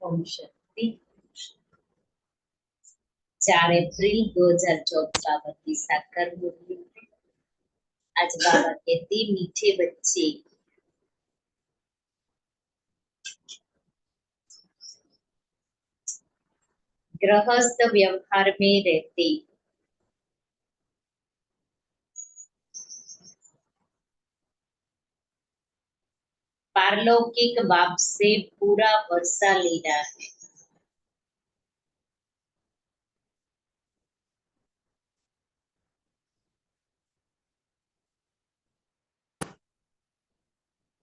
ओम शक्ति। 4 अप्रैल 2024 बाबा की साकार मुरली में आज बाबा कहते मीठे बच्चे गृहस्थ व्यवहार में रहते पारलौकिक बाप से पूरा वर्षा लेना है।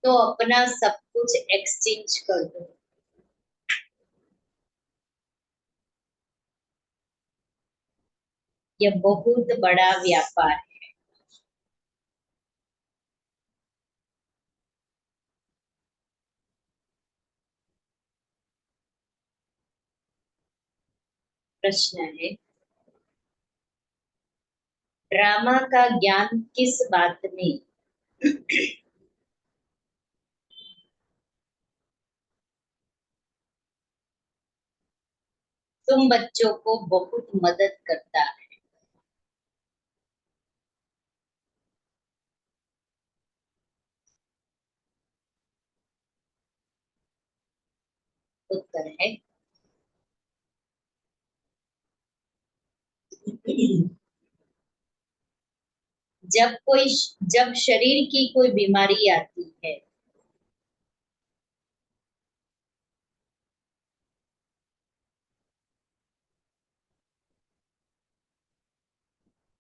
तो अपना सब कुछ एक्सचेंज कर दो। यह बहुत बड़ा व्यापार है। प्रश्न है, ड्रामा का ज्ञान किस बात में? तुम बच्चों को बहुत मदद करता है। उत्तर है, जब शरीर की कोई बीमारी आती है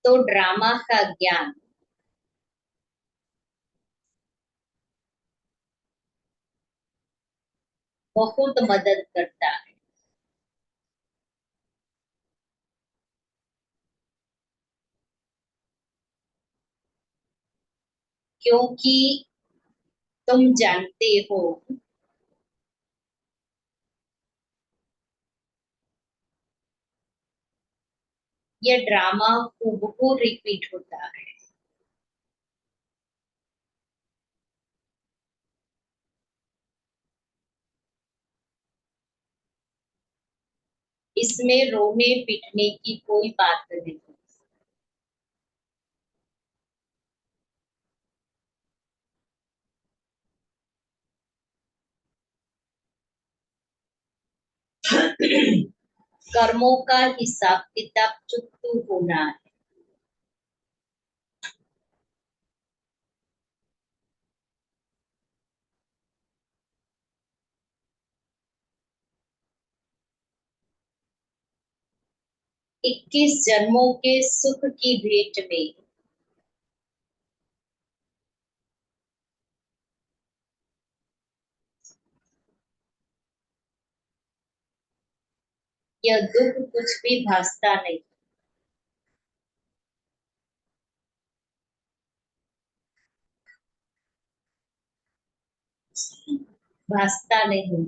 तो ड्रामा का ज्ञान बहुत मदद करता है। क्योंकि तुम जानते हो यह ड्रामा हूबहू रिपीट होता है। इसमें रोने पीटने की कोई बात नहीं। कर्मों का हिसाब किताब चुकतू होना है। इक्कीस जन्मों के सुख की भेंट में यह दुख कुछ भी भासता नहीं। भासता नहीं।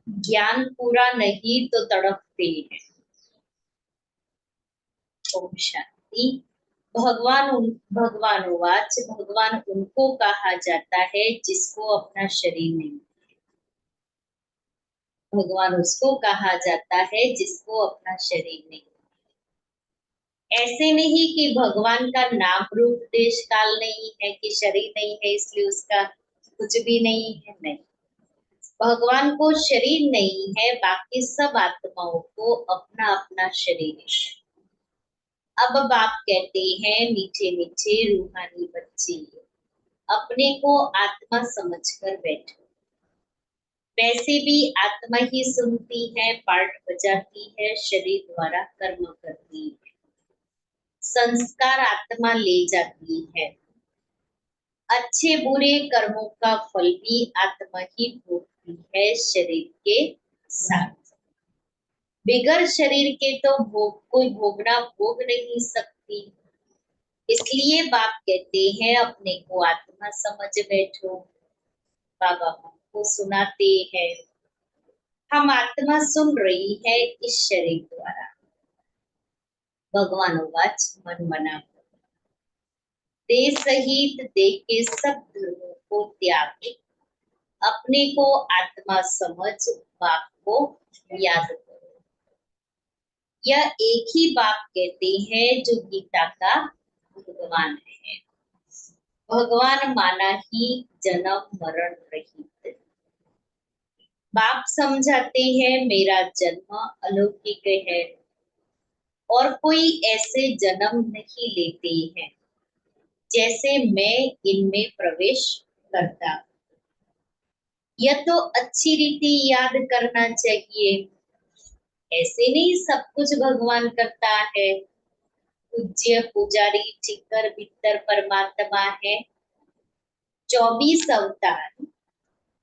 ज्ञान पूरा नहीं तो तड़पते हैं। ओम शांति। भगवान उवाच, भगवान उनको कहा जाता है जिसको अपना शरीर नहीं। भगवान उसको कहा जाता है जिसको अपना शरीर नहीं। ऐसे नहीं कि भगवान का नाम रूप देश काल नहीं है, कि शरीर नहीं है इसलिए उसका कुछ भी नहीं है, नहीं। भगवान को शरीर नहीं है, बाकी सब आत्माओं को अपना अपना शरीर है। अब बाप कहते हैं मीठे मीठे रूहानी बच्चे, अपने को आत्मा समझकर बैठो। वैसे भी आत्मा ही सुनती है, पार्ट बजाती है, शरीर द्वारा कर्म करती है। संस्कार आत्मा ले जाती है। अच्छे बुरे कर्मों का फल भी आत्मा ही भोगती है शरीर के साथ। बिगर शरीर के तो कोई भोगना भोग नहीं सकती। इसलिए बाप कहते हैं अपने को आत्मा समझ बैठो। बाबा हमको सुनाते हैं, हम आत्मा सुन रही है इस शरीर द्वारा। भगवान वाच मन मना देह सहित देह के सब धर्मों को त्याग अपने को आत्मा समझ बाप को याद करो। यह एक ही बाप कहते हैं जो गीता का भगवान है। भगवान माना ही जन्म मरण रहित। बाप समझाते हैं मेरा जन्म अलौकिक है और कोई ऐसे जन्म नहीं लेते हैं जैसे मैं इनमें प्रवेश करता। यह तो अच्छी रीति याद करना चाहिए। ऐसे नहीं सब कुछ भगवान करता है। पूज्य पुजारी ठिक्कर भीतर परमात्मा है। 24 अवतार,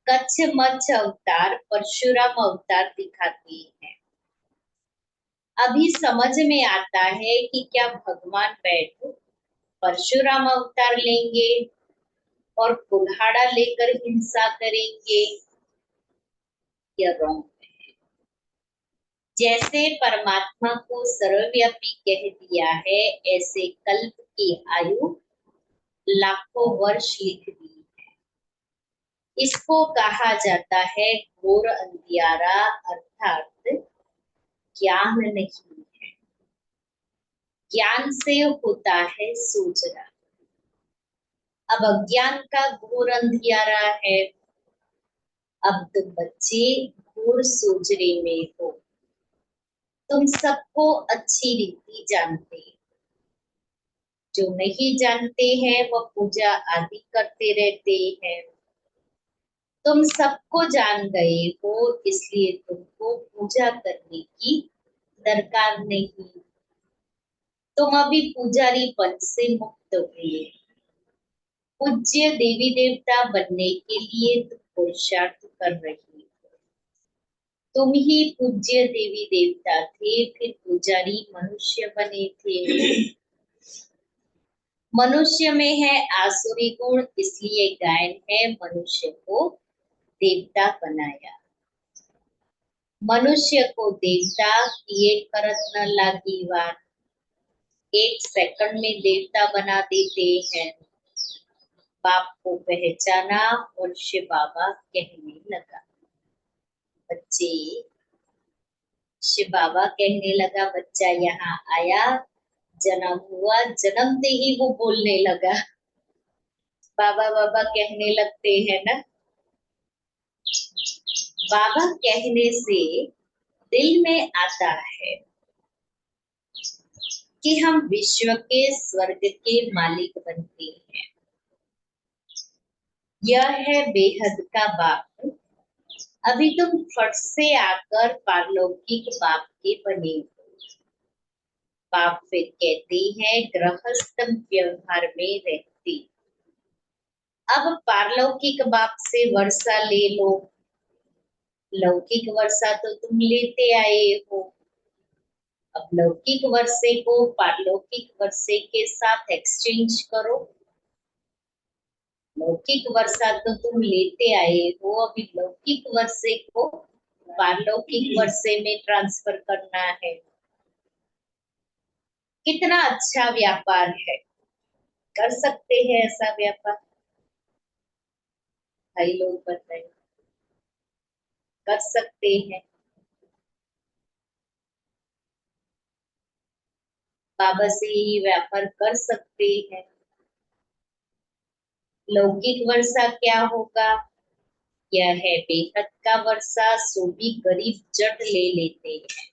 कच्छ मच्छ अवतार, परशुराम अवतार दिखाती है। अभी समझ में आता है कि क्या भगवान बैठ परशुराम अवतार लेंगे और कुल्हाड़ा लेकर हिंसा करेंगे। यह रॉन्ग है। जैसे परमात्मा को सर्वव्यापी कह दिया है, ऐसे कल्प की आयु लाखों वर्ष लिख दी है। इसको कहा जाता है घोर अंधियारा, अर्थात ज्ञान नहीं है। ज्ञान से होता है सूझना। अब अज्ञान का घोर अंधियारा है। अब तुम बच्चे घोर सूझने में हो। तुम सबको अच्छी रीति जानते। जो नहीं जानते हैं वह पूजा आदि करते रहते हैं। तुम सबको जान गए हो, इसलिए तुमको पूजा करने की दरकार नहीं। तुम अभी पुजारी पद से मुक्त हुए। पूज्य देवी देवता बनने के लिए तुम पुरुषार्थ कर रही हो। तुम ही पूज्य देवी देवता थे, फिर पुजारी मनुष्य बने थे। मनुष्य में है आसुरी गुण, इसलिए गायन है मनुष्य को देवता बनाया। मनुष्य को देवता किए करत न लागी वार। 1 सेकंड में देवता बना देते हैं। बाप को पहचाना और शिव बाबा कहने लगा। बच्चे, शिव बाबा कहने लगा, बच्चा यहाँ आया, जन्म हुआ, जन्मते ही वो बोलने लगा। बाबा बाबा कहने लगते हैं ना। बाबा कहने से दिल में आता है कि हम विश्व के स्वर्ग के मालिक बनते हैं। यह है बेहद का बाप। अभी तुम फट से आकर पारलौकिक बाप के बने हो। बाप फिर कहते हैं गृहस्थ व्यवहार में रहते। अब पारलौकिक बाप से वर्षा ले लो। लौकिक वर्षा तो तुम लेते आए हो। अब लौकिक वर्षे को पारलौकिक वर्षे के साथ एक्सचेंज करो। लौकिक वर्षा तो तुम लेते आए हो, अभी लौकिक वर्षे को पारलौकिक वर्षे में ट्रांसफर करना है। कितना अच्छा व्यापार है। कर सकते हैं ऐसा व्यापार? भाई लोग बताइए, कर सकते हैं? बाबा से ही व्यापार कर सकते हैं। लौकिक वर्षा क्या होगा? यह है बेहद का वर्षा, सो भी गरीब जट ले लेते हैं।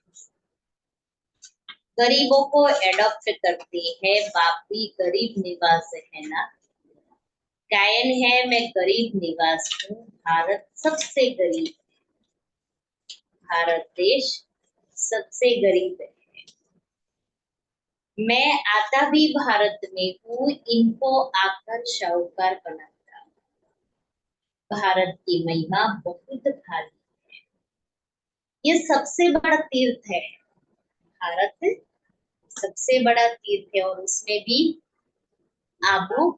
गरीबों को एडॉप्ट करते हैं। बाप भी गरीब निवास है ना। गायन है मैं गरीब निवास हूँ। भारत सबसे गरीब, भारत देश सबसे गरीब है। मैं आता भी भारत में हूँ, इनको आकर शाहूकार बनाता। भारत की महिमा बहुत भारी। ये सबसे बड़ा तीर्थ है। भारत सबसे बड़ा तीर्थ है और उसमें भी आबू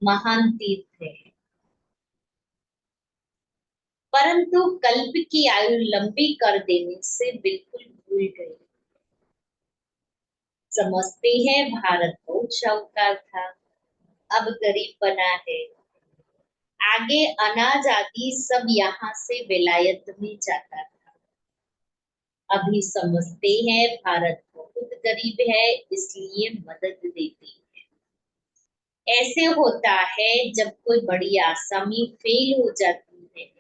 महान तीर्थ है। परंतु कल्प की आयु लंबी कर देने से बिल्कुल भूल गए। समझते हैं भारत बहुत शाहूकार था, अब गरीब बना है। आगे अनाज आदि सब यहाँ से विलायत में जाता था। अभी समझते हैं भारत बहुत गरीब है, इसलिए मदद देते हैं। ऐसे होता है जब कोई बड़ी आसामी फेल हो जाती है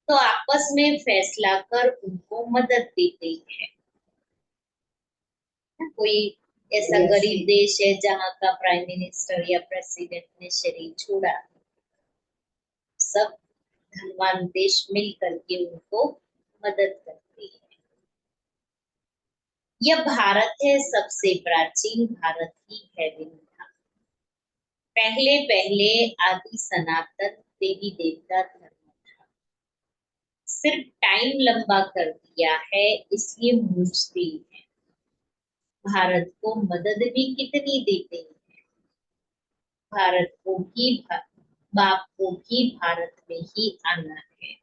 तो आपस में फैसला कर उनको मदद देते हैं। कोई ऐसा गरीब देश है जहाँ का प्राइम मिनिस्टर या प्रेसिडेंट ने शरीर छोड़ा, सब धनवान देश मिल करके उनको मदद करते हैं। यह भारत है, सबसे प्राचीन भारत ही है विंध्या। पहले पहले आदि सनातन देवी देवता धर्म था। सिर्फ टाइम लंबा कर दिया है इसलिए मूझते हैं। भारत को मदद भी कितनी देते हैं। भारत को भी बाप को भी भारत में ही आना है।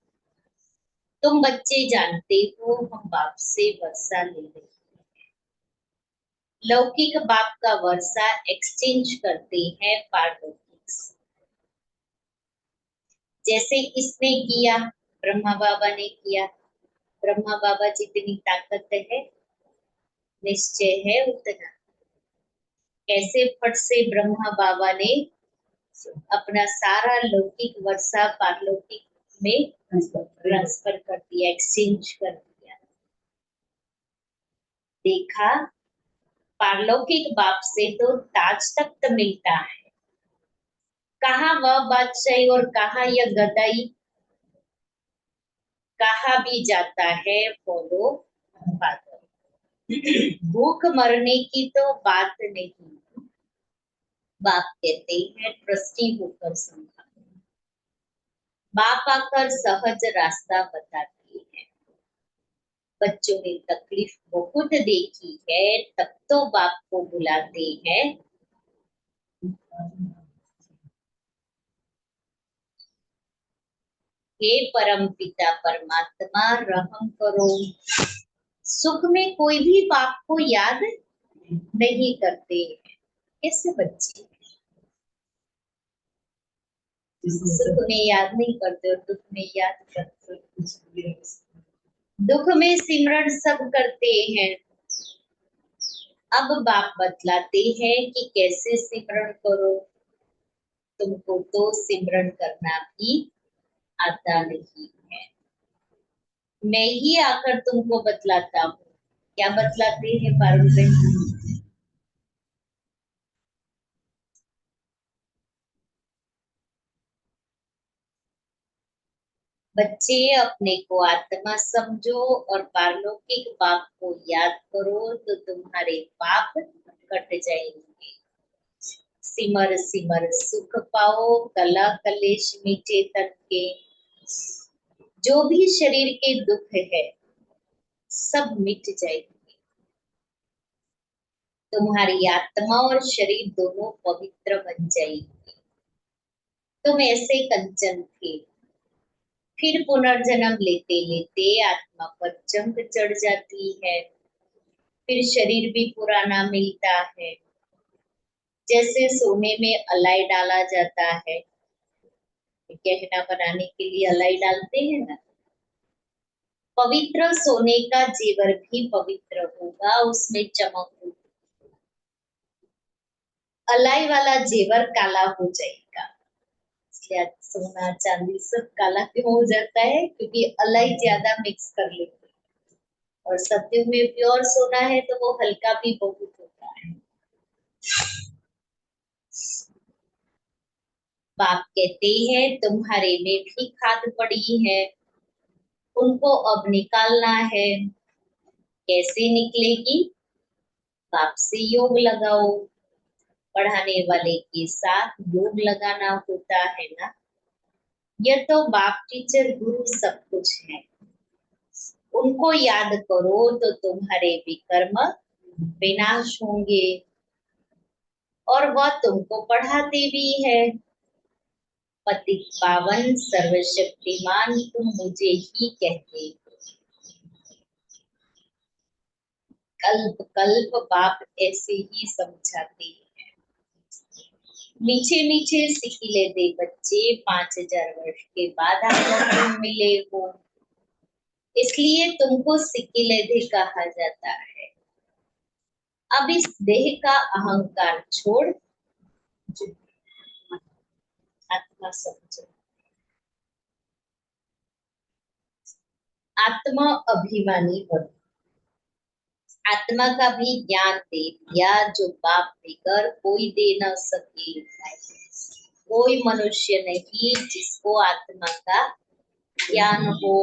तुम बच्चे जानते हो हम बाप से वर्षा ले रहे हैं। लौकिक बाप का वर्षा एक्सचेंज करते हैं पारलौकिक से। जैसे किसने किया, ब्रह्मा बाबा ने किया। ब्रह्मा बाबा जितनी ताकत है, निश्चय है उतना। कैसे फट से ब्रह्मा बाबा ने अपना सारा लौकिक वर्षा पारलौकिक में ट्रांसफर कर दिया, एक्सचेंज कर दिया। देखा, पारलौकिक बाप से तो ताज तख्त मिलता है। कहा वह बादशाही और कहा यह गदाई। कहा भी जाता है फॉलो फादर। भूख मरने की तो बात नहीं। बाप कहते हैं ट्रस्टी होकर संभालो। बाप आकर सहज रास्ता बताते हैं। बच्चों ने तकलीफ बहुत देखी है, तब तो बाप को बुलाते हैं। हे परम पिता परमात्मा रहम करो। सुख में कोई भी बाप को याद नहीं करते हैं। कैसे बच्चे सुख में याद नहीं करते और दुख में याद करते। दुख में सिमरन सब करते हैं। अब बाप बतलाते हैं कि कैसे सिमरन करो। तुमको तो सिमरन करना भी आता नहीं है, मैं ही आकर तुमको बतलाता हूँ। क्या बतलाते हैं पारुल? बच्चे अपने को आत्मा समझो और पारलौकिक बाप को याद करो तो तुम्हारे पाप कट जाएंगे। सिमर सिमर सुख पाओ, कला कलेश मिटे तन के। जो भी शरीर के दुख है सब मिट जाएंगे। तुम्हारी आत्मा और शरीर दोनों पवित्र बन जाएंगे। तुम ऐसे कंचन थे, फिर पुनर्जन्म लेते लेते आत्मा पर जंग चढ़ जाती है। फिर शरीर भी पुराना मिलता है। जैसे सोने में अलाई डाला जाता है, गहना बनाने के लिए अलाई डालते हैं ना। पवित्र सोने का जेवर भी पवित्र होगा, उसमें चमक होगी। अलाई वाला जेवर काला हो जाएगा। इसलिए सोना चांदी सब काला क्यों हो जाता है? क्योंकि अलाई ज्यादा मिक्स कर लेते हैं। और सत्युग में प्योर सोना है तो वो हल्का भी बहुत होता है। बाप कहते हैं तुम्हारे में भी खाद पड़ी है, उनको अब निकालना है। कैसे निकलेगी? बाप आपसे योग लगाओ। पढ़ाने वाले के साथ योग लगाना होता है ना। यह तो बाप टीचर गुरु सब कुछ है। उनको याद करो तो तुम्हारे भी कर्म विनाश होंगे। और वह तुमको पढ़ाते भी है। पतित पावन सर्वशक्तिमान तुम मुझे ही कहते हो। कल्प कल्प बाप ऐसे ही समझाते हैं। मीठे मीठे सिकिले दे बच्चे 5,000 वर्ष के बाद आपको तुम मिले हो। इसलिए तुमको सिकिले दे कहा जाता है। अब इस देह का अहंकार छोड़ आत्मा समझो। आत्मा अभिमानी बनो। आत्मा का भी ज्ञान दे दिया जो बाप देकर कोई दे न सके। कोई मनुष्य नहीं जिसको आत्मा का ज्ञान हो।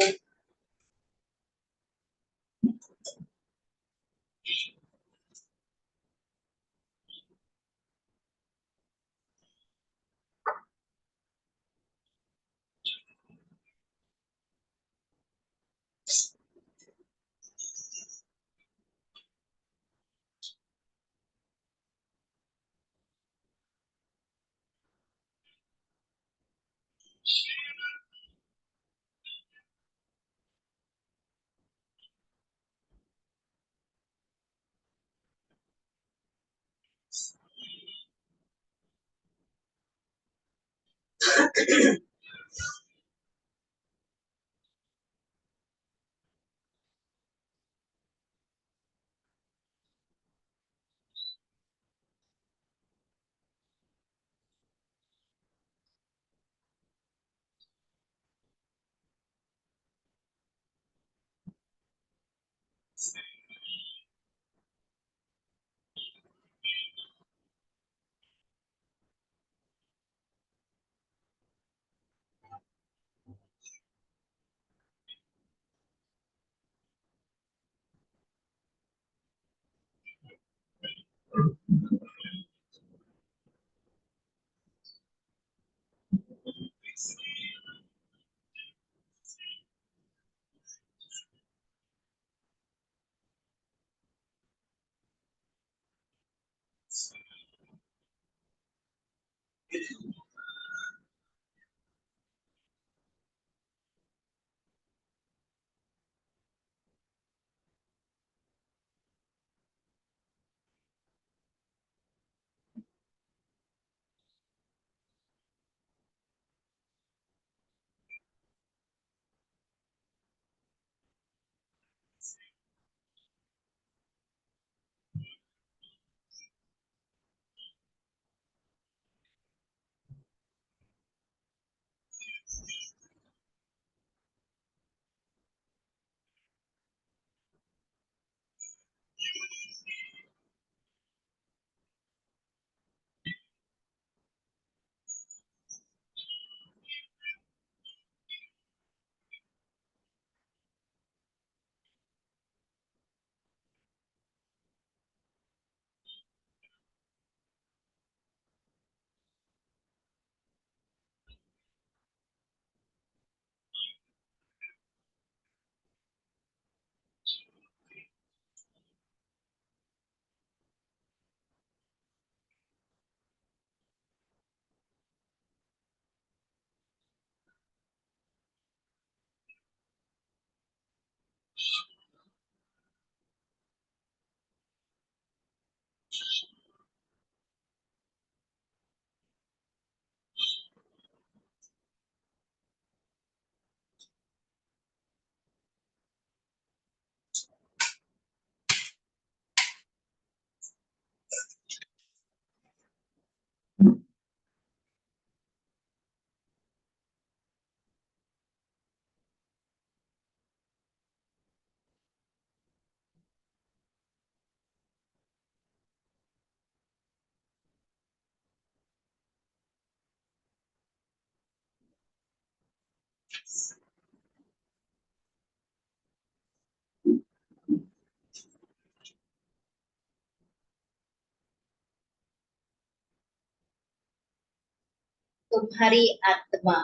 तुम्हारी आत्मा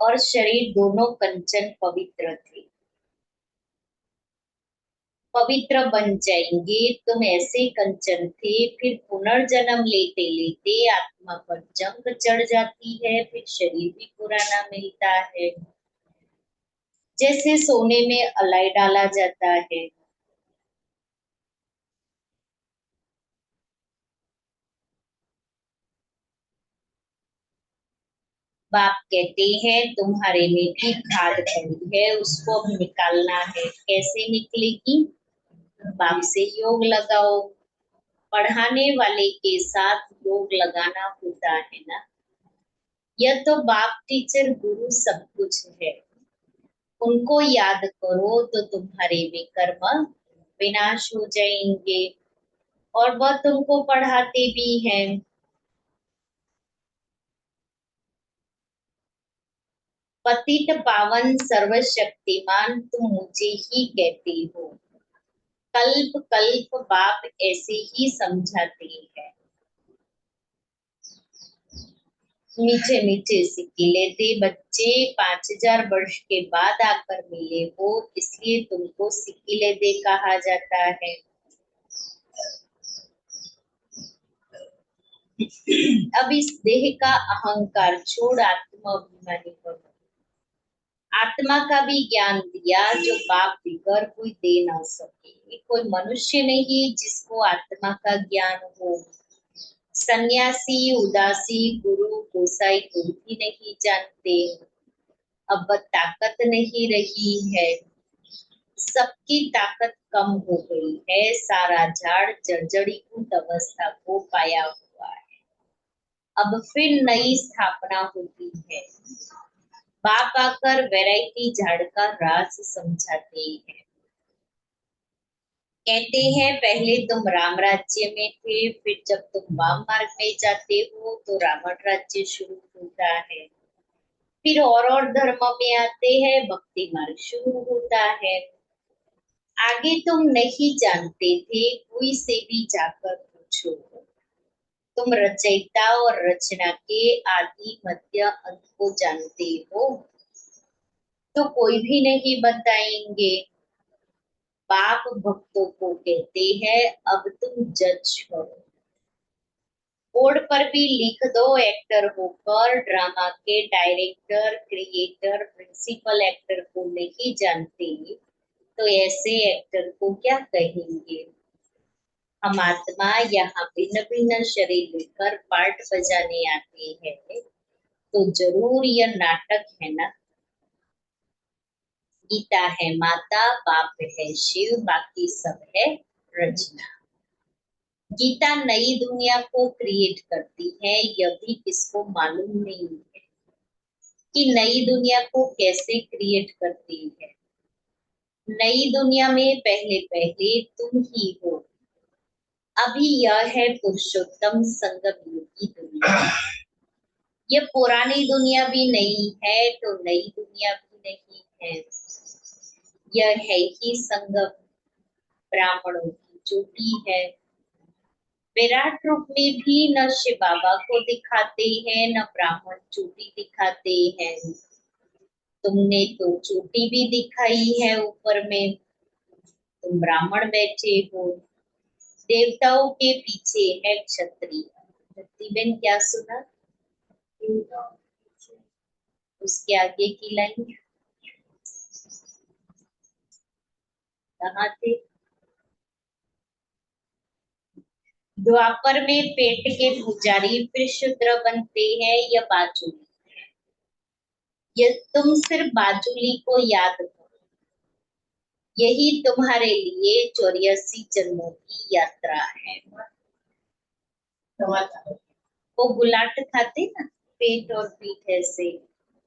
और शरीर दोनों कंचन पवित्र थे, पवित्र बन जाएंगे। तुम ऐसे कंचन थे, फिर पुनर्जन्म लेते लेते आत्मा पर जंग चढ़ जाती है, फिर शरीर भी पुराना मिलता है, जैसे सोने में अलाई डाला जाता है। बाप कहते हैं तुम्हारे में भी खाद पड़ी है, उसको अब निकालना है। कैसे निकलेगी? बाप से योग लगाओ। पढ़ाने वाले के साथ योग लगाना होता है ना। यह तो बाप, टीचर, गुरु सब कुछ है। उनको याद करो तो तुम्हारे भी कर्म विनाश हो जाएंगे, और वह तुमको पढ़ाते भी हैं। पतित पावन सर्वशक्तिमान तुम मुझे ही कहते हो। कल्प कल्प बाप ऐसे ही समझाते हैं। मीठे मीठे सिकीले थे बच्चे, 5000 वर्ष के बाद आकर मिले हो, इसलिए तुमको सिकीले दे कहा जाता है। अब इस देह का अहंकार छोड़ आत्माभिमानी बनो। आत्मा का भी ज्ञान दिया जो बाप बिगर कोई दे ना सके। कोई मनुष्य नहीं जिसको आत्मा का ज्ञान हो। सन्यासी, उदासी, गुरु, गोसाई कोई भी नहीं जानते। अब ताकत नहीं रही है, सबकी ताकत कम हो गई है। सारा झाड़ जर्जरीभूत अवस्था को पाया हुआ है। अब फिर नई स्थापना होती है। बाप आकर वैरायटी झाड़ का राज समझाते हैं। कहते हैं पहले तुम राम राज्य में थे, फिर जब तुम वाम मार्ग में जाते हो तो रावण राज्य शुरू होता है। फिर और धर्म में आते हैं, भक्ति मार्ग शुरू होता है। आगे तुम नहीं जानते थे, कोई से भी जाकर पूछो। तुम रचयिता और रचना के आदि मध्य अंत को जानते हो, तो कोई भी नहीं बताएंगे। बाप भक्तों को कहते हैं अब तुम जज करो। बोर्ड पर भी लिख दो, एक्टर होकर ड्रामा के डायरेक्टर, क्रिएटर, प्रिंसिपल एक्टर को नहीं जानते तो ऐसे एक्टर को क्या कहेंगे? हम आत्मा यहाँ भिन्न भिन्न शरीर लेकर पार्ट बजाने आते हैं, तो जरूर यह नाटक है ना। गीता है माता, बाप है शिव, बाकी सब है रचना। गीता नई दुनिया को क्रिएट करती है, यह भी किसको मालूम नहीं है कि नई दुनिया को कैसे क्रिएट करती है। नई दुनिया में पहले पहले तुम ही हो। अभी यह है पुरुषोत्तम संगम युग की दुनिया। यह पुरानी दुनिया भी नहीं है तो नई दुनिया भी नहीं है। यह है ही संगम, ब्राह्मणों की चोटी है। विराट रूप में भी न शिव बाबा को दिखाते हैं, न ब्राह्मण चोटी दिखाते हैं। तुमने तो चोटी भी दिखाई है ऊपर में। तुम ब्राह्मण बैठे हो। देवताओं के पीछे है क्षत्रिय। भक्तिबेन क्या सुना? उसके आगे की लाइन कहाँ थे? द्वापर में पेट के पुजारी फिर शूद्र बनते हैं, या बाजुली। ये तुम सिर्फ बाजुली को याद करो। यही तुम्हारे लिए 84 जन्मों की यात्रा है। वो गुलाट खाते ना, पेट और पीठ ऐसे,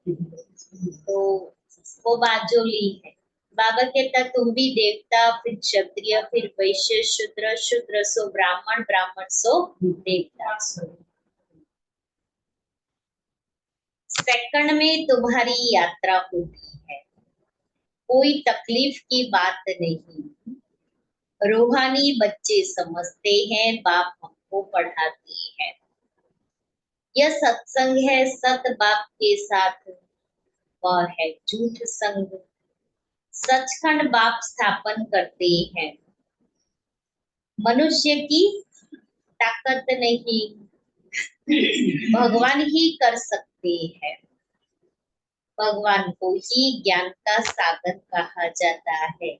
तो वो बाजोली है। बाबा कहता तुम भी देवता, फिर क्षत्रिय, फिर वैश्य, शूद्र, शूद्र सो ब्राह्मण, ब्राह्मण सो देवता। सेकंड में तुम्हारी यात्रा होती है। कोई तकलीफ की बात नहीं। रूहानी बच्चे समझते हैं, बाप हमको पढ़ाते हैं। यह सत्संग है सत बाप के साथ, वह है झूठ संग। सचखंड बाप स्थापन करते हैं। मनुष्य की ताकत नहीं, भगवान ही कर सकते हैं। भगवान को ही ज्ञान का सागर कहा जाता है।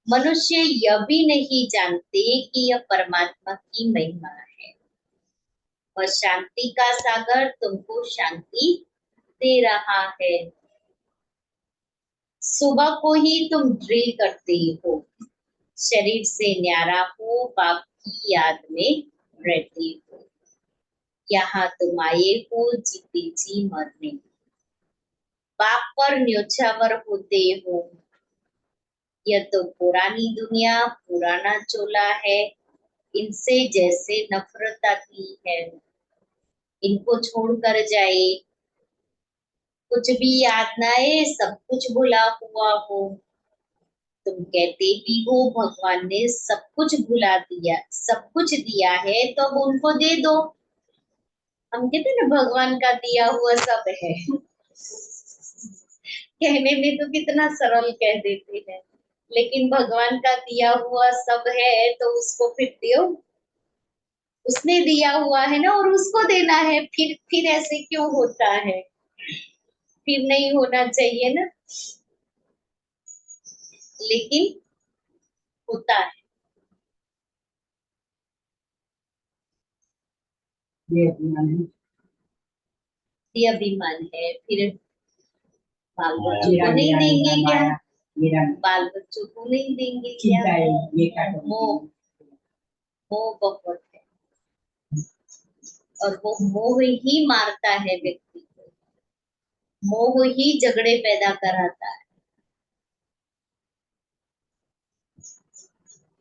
मनुष्य यह भी नहीं जानते कि यह परमात्मा की महिमा है। वह शांति का सागर तुमको शांति दे रहा है। सुबह को ही तुम ड्रिल करते हो, शरीर से न्यारा हो, बाप की याद में रहते हो। यहाँ तुम आए हो जीते जी मरने, बाप पर न्योछावर होते हो। यह तो पुरानी दुनिया पुराना चोला है, इनसे जैसे नफरत आती है। इनको छोड़कर जाए, कुछ भी याद ना आए, सब कुछ भुला हुआ हो। तुम कहते भी हो भगवान ने सब कुछ भुला दिया, सब कुछ दिया है तो अब उनको दे दो। हम कहते ना भगवान का दिया हुआ सब है। कहने में तो कितना सरल कह देते हैं, लेकिन भगवान का दिया हुआ सब है तो उसको फिर दो। उसने दिया हुआ है ना, और उसको देना है। फिर ऐसे क्यों होता है? फिर नहीं होना चाहिए ना, लेकिन होता है। ये अभिमान है। फिर बाल बच्चों को नहीं देंगे क्या? बाल बच्चों को नहीं देंगे क्या? मोह, मोह बहुत है, और वो मोह ही मारता है व्यक्ति को। मोह ही झगड़े पैदा कराता है।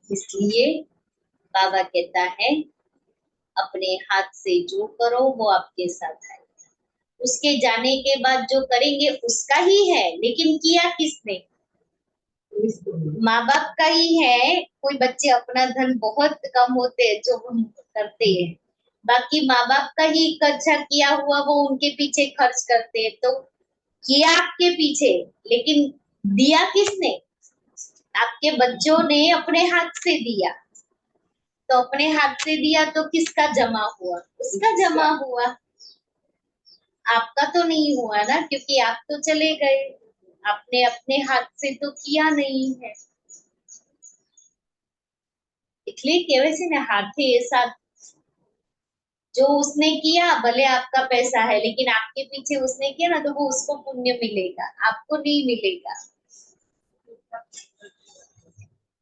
इसलिए बाबा कहता है अपने हाथ से जो करो वो आपके साथ आए। उसके जाने के बाद जो करेंगे उसका ही है, लेकिन किया किसने? माँ बाप का ही है। कोई बच्चे अपना धन बहुत कम होते हैं जो हम करते हैं, बाकी माँ बाप का ही इकट्ठा किया हुआ वो उनके पीछे खर्च करते हैं। तो किया आपके पीछे, लेकिन दिया किसने? आपके बच्चों ने अपने हाथ से दिया। तो अपने हाथ से दिया तो किसका जमा हुआ? उसका जमा हुआ, आपका तो नहीं हुआ ना, क्योंकि आप तो चले गए। आपने अपने हाथ से तो किया नहीं है। इसलिए केवैसे ने हाथे साथ जो उसने किया, भले आपका पैसा है, लेकिन आपके पीछे उसने किया ना, तो वो उसको पुण्य मिलेगा, आपको नहीं मिलेगा।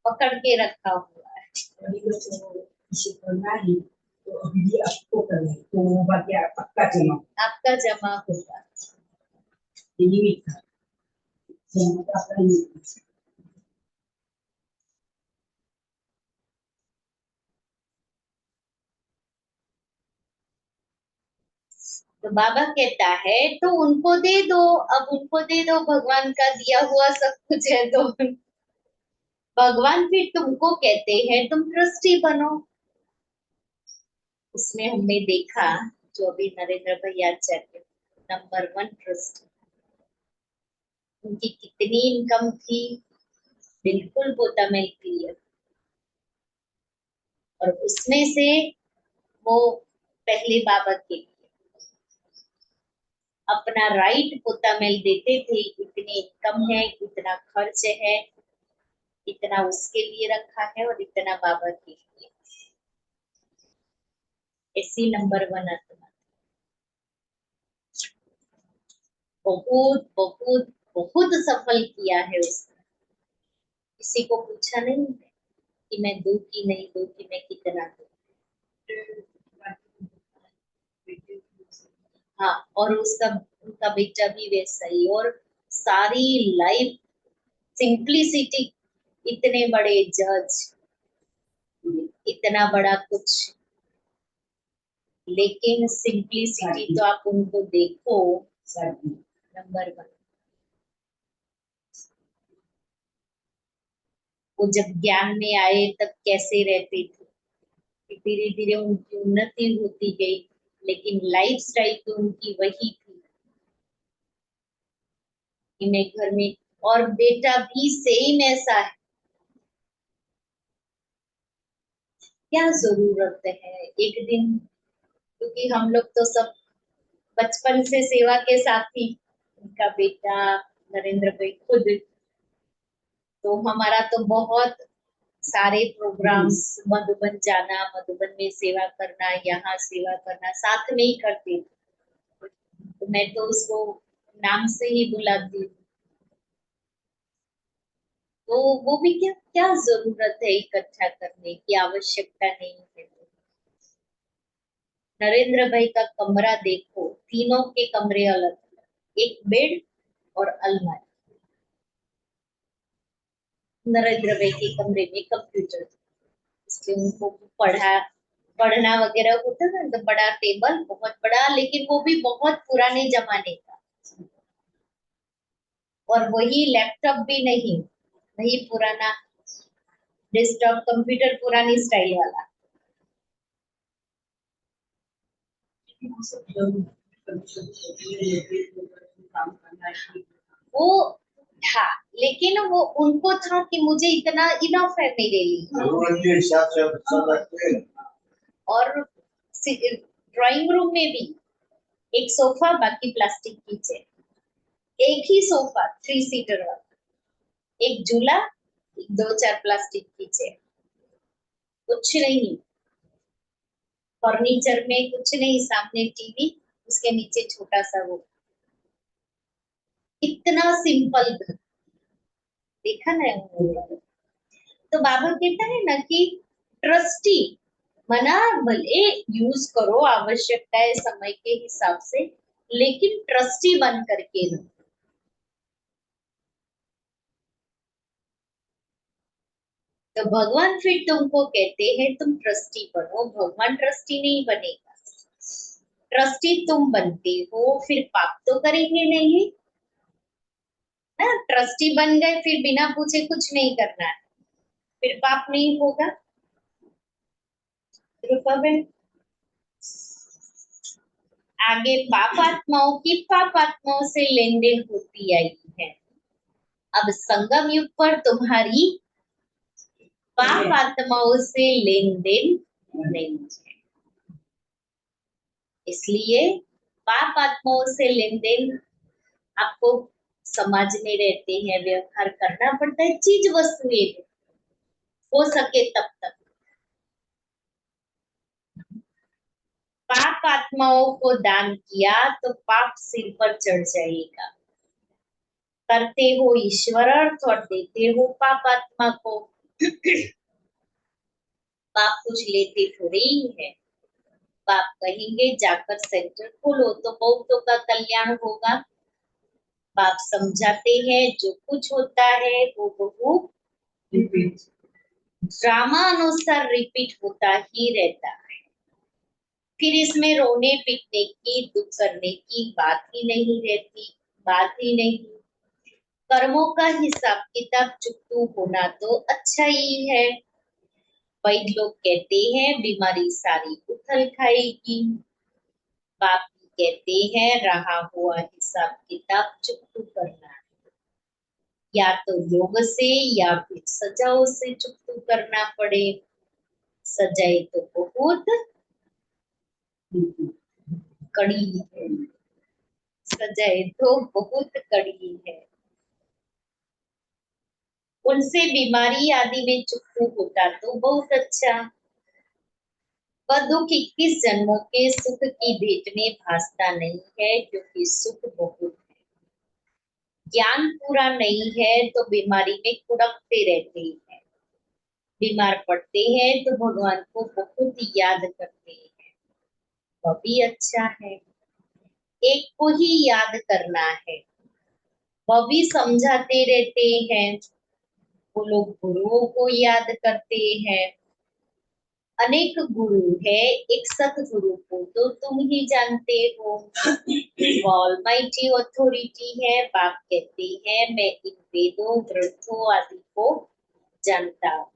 पकड़ के रखा हुआ है। आपका जमा होगा। तो बाबा कहता है तो उनको दे दो। अब उनको दे दो, भगवान का दिया हुआ सब कुछ है तो भगवान फिर तुमको कहते हैं तुम ट्रस्टी बनो। उसमें हमने देखा जो अभी नरेंद्र भैया आचार्य नंबर 1 ट्रस्ट, उनकी कितनी इनकम थी, बिल्कुल पोता में क्लियर। और उसमें से वो पहले बाबा के अपना राइट पोता मेल देते थे, इतनी इनकम है, इतना खर्च है, इतना उसके लिए रखा है और इतना बाबा के लिए। ऐसी नंबर 1 आत्मा, बहुत बहुत बहुत सफल किया है उसने। किसी को पूछा नहीं है कि मैं दूं कि नहीं दूं, कि मैं कितना दूं। हाँ, और उसका उनका बेटा भी वैसा ही। और सारी लाइफ सिंप्लिसिटी, इतने बड़े जज, इतना बड़ा कुछ, लेकिन सिंप्लिसिटी तो आप उनको देखो। नंबर 1 वो जब ज्ञान में आए तब कैसे रहते थे, धीरे धीरे उनकी उन्नति होती गई, लेकिन लाइफ स्टाइल तो उनकी वही थी कि मैं घर में, और बेटा भी सेम ऐसा है। क्या जरूरत है एक दिन, क्योंकि हम लोग तो सब बचपन से सेवा के साथी, उनका बेटा नरेंद्र भाई खुद, तो हमारा तो बहुत सारे प्रोग्राम्स, मधुबन जाना, मधुबन में सेवा करना, यहाँ सेवा करना साथ में ही करते थे। तो मैं तो उसको नाम से ही बुलाती हूँ। तो वो भी क्या क्या जरूरत है इकट्ठा करने की, आवश्यकता नहीं है। नरेंद्र भाई का कमरा देखो, तीनों के कमरे अलग अलग, एक बेड और अलमारी। नरेंद्र भाई के कमरे में कंप्यूटर, इसलिए उनको पढ़ना वगैरह होता ना, तो बड़ा टेबल बहुत बड़ा, लेकिन वो भी बहुत पुराने जमाने का, और वही लैपटॉप भी नहीं, वही पुराना डेस्कटॉप कंप्यूटर, पुरानी स्टाइल वाला। वो था, लेकिन वो उनको था कि मुझे इतना इनफ है मेरे लिए। और ड्राइंग रूम में भी एक सोफा, बाकी प्लास्टिक की चेयर, एक ही सोफा 3 सीटर वाला, एक झूला, दो चार प्लास्टिक की चेयर, कुछ नहीं, फर्नीचर में कुछ नहीं, सामने टीवी, उसके नीचे छोटा सा वो, इतना सिंपल घर। देखा ना उन्होंने? तो बाबा कहता है ना कि ट्रस्टी मना, भले यूज करो आवश्यकता है समय के हिसाब से, लेकिन ट्रस्टी बन करके रहो। तो भगवान फिर तुमको कहते हैं तुम ट्रस्टी बनो, भगवान ट्रस्टी नहीं बनेगा। ट्रस्टी तुम बनते हो, फिर पाप तो करेंगे नहीं ना। ट्रस्टी बन गए, फिर बिना पूछे कुछ नहीं करना है, फिर पाप नहीं होगा। कृपा में आगे पाप आत्माओं की पाप आत्माओं से लेन देन होती आई है। अब संगम युग पर तुम्हारी पाप आत्माओं से लेन देन नहीं है, इसलिए पाप आत्माओं से लेन देन आपको समाज में रहते हैं व्यवहार करना पड़ता है, चीज वस्तुएं हो सके तब तक। पाप आत्माओं को दान किया तो पाप सिर पर चढ़ जाएगा। करते हो ईश्वर अर्थ और देते हो पाप आत्मा को, पाप कुछ लेते थोड़े ही है। पाप कहेंगे जाकर सेंटर खोलो तो बहुतों का कल्याण होगा। बाप समझाते हैं जो कुछ होता है वो ड्रामा अनुसार रिपीट होता ही रहता है। फिर इसमें रोने पीटने की, दुख करने की बात ही नहीं रहती, बात ही नहीं। कर्मों का हिसाब किताब चुकतू होना तो अच्छा ही है। वैद्य लोग कहते हैं बीमारी सारी उथल खाएगी, बाप कहते हैं रहा हुआ हिसाब किताब चुकतू करना, या तो योग से या फिर सजाओं से चुकतू करना पड़े। सजाए तो बहुत कड़ी है, सजाए तो बहुत कड़ी है, उनसे बीमारी आदि में चुकतू होता तो बहुत अच्छा। वह दुख 21 जन्मों के सुख की भेंट में भासता नहीं है, क्योंकि सुख बहुत है। ज्ञान पूरा नहीं है तो बीमारी में कुड़कते रहते हैं, बीमार पड़ते हैं तो भगवान को बहुत याद करते हैं, वह भी अच्छा है। एक को ही याद करना है, वह भी समझाते रहते हैं। वो लोग गुरुओं को याद करते हैं। अनेक गुरु है, एक सतगुरु को तो तुम ही जानते हो। ऑलमाइटी अथॉरिटी है। बाप कहते हैं मैं इन वेदों ग्रंथों आदि को जानता हूँ।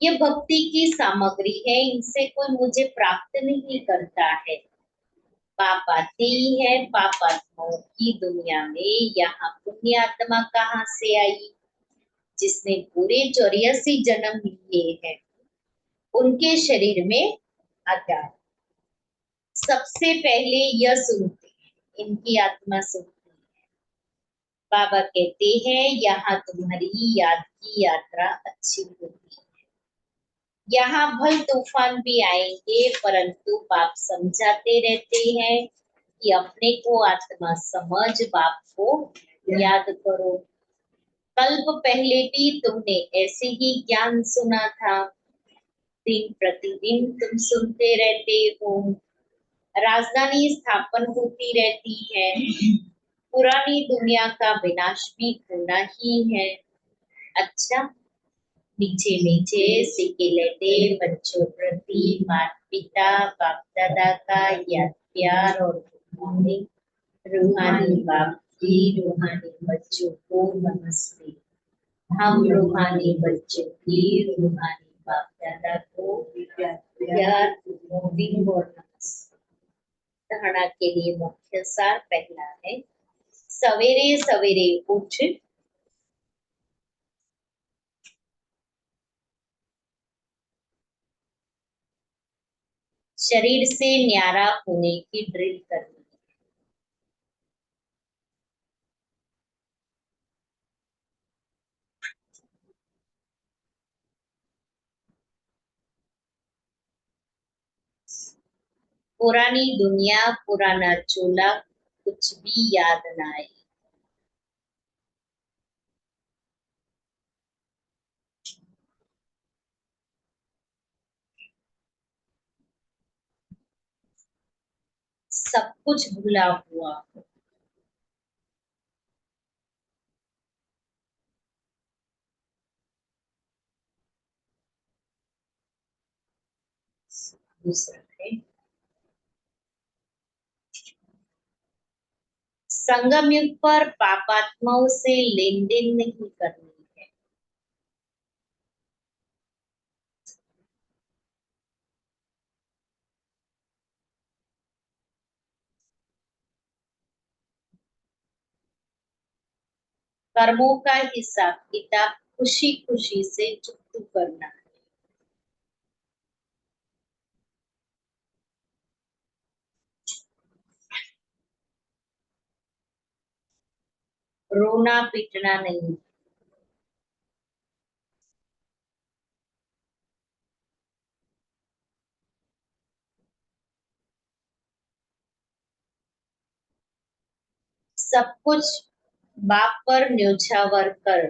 ये भक्ति की सामग्री है, इनसे कोई मुझे प्राप्त नहीं करता है। पाप आते ही है पापात्माओं की दुनिया में, यहाँ पुण्य आत्मा कहाँ से आई? जिसने पूरे 84 जन्म लिए हैं उनके शरीर में आता है। सबसे पहले यह सुनते हैं, इनकी आत्मा सुनती है। बाबा कहते हैं यहाँ तुम्हारी याद की यात्रा अच्छी होगी। यहाँ भल तूफान भी आएंगे, परंतु बाप समझाते रहते हैं कि अपने को आत्मा समझ, बाप को याद करो। कल्प पहले भी तुमने ऐसे ही ज्ञान सुना था, दिन प्रतिदिन तुम सुनते रहते हो। राजधानी स्थापन होती रहती है, पुरानी दुनिया का विनाश भी होना ही है। अच्छा, मीठे मीठे सिक्के लेते बच्चों प्रति माता पिता बाप दादा का याद प्यार और रूहानी बाप की रूहानी बच्चों को नमस्ते। हम रूहानी बच्चों की रूहानी बाप दादा को प्यार और नमस्ते। धारणा के लिए मुख्य सार पहला है, सवेरे सवेरे उठ शरीर से न्यारा होने की ड्रिल करनी। पुरानी दुनिया पुराना चोला कुछ भी याद ना आए। सब कुछ भूला हुआ। दूसरा है, संगम युग पर पापात्माओं से लेन देन नहीं करनी है। कर्मों का हिसाब किताब खुशी खुशी से चुकता करना है। रोना पीटना नहीं। सब कुछ बाप पर न्योछावर कर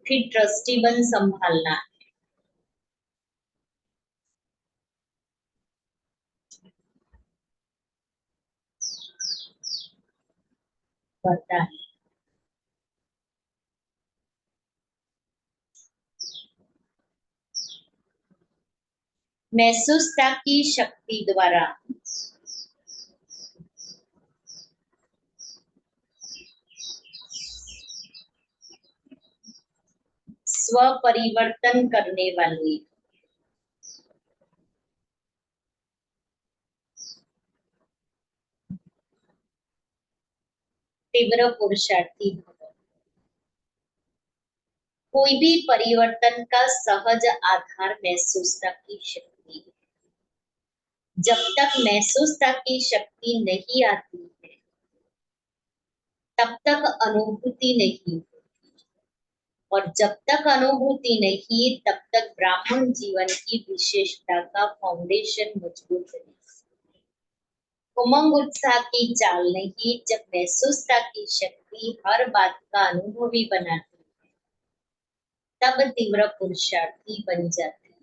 फिर ट्रस्टी बन संभालना। पता है। महसूसता की शक्ति द्वारा स्व परिवर्तन करने वाली तीव्र पुरुषार्थी भव। कोई भी परिवर्तन का सहज आधार महसूसता की शक्ति है। जब तक महसूसता की शक्ति नहीं आती है तब तक अनुभूति नहीं, और जब तक अनुभूति नहीं तब तक ब्राह्मण जीवन की विशेषता का फाउंडेशन मजबूत नहीं। उमंग उत्साह की चाल नहीं, जब महसूसता की शक्ति हर बात का अनुभवी बनाती तब तीव्र पुरुषार्थी बन जाती है।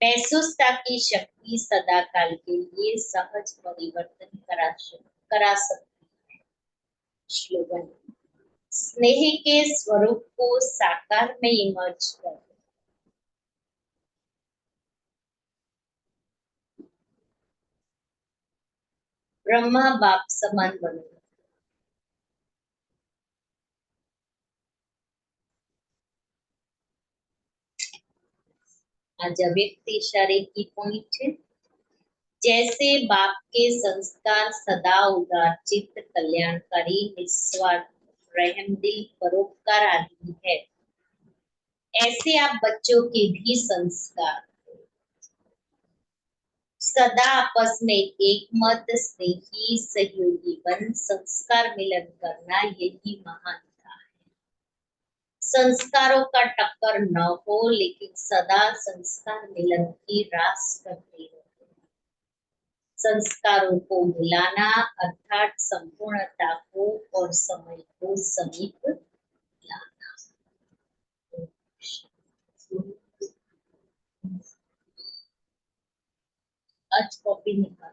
महसूसता की शक्ति सदा काल के लिए सहज परिवर्तन करा सकती है। स्लोगन, स्नेह के स्वरूप को साकार में इमर्ज कर। ब्रह्मा बाप समान बनो। आज अव्यक्त इशारे की पॉइंट है। जैसे बाप के संस्कार सदा उदार चित्त, कल्याणकारी, निस्वार्थ, रहमदिल, परोपकार आदि है, ऐसे आप बच्चों के भी संस्कार सदा आपस में एक मत, स्नेही, सहयोगी बन संस्कार मिलन करना, यही महानता है। संस्कारों का टक्कर न हो, लेकिन सदा संस्कार मिलन की रास करते रहो। संस्कारों को मिलाना अर्थात संपूर्णता को और समय को समीप लाना। आज कॉपी निकाल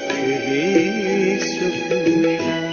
सुख ही सुख मिला।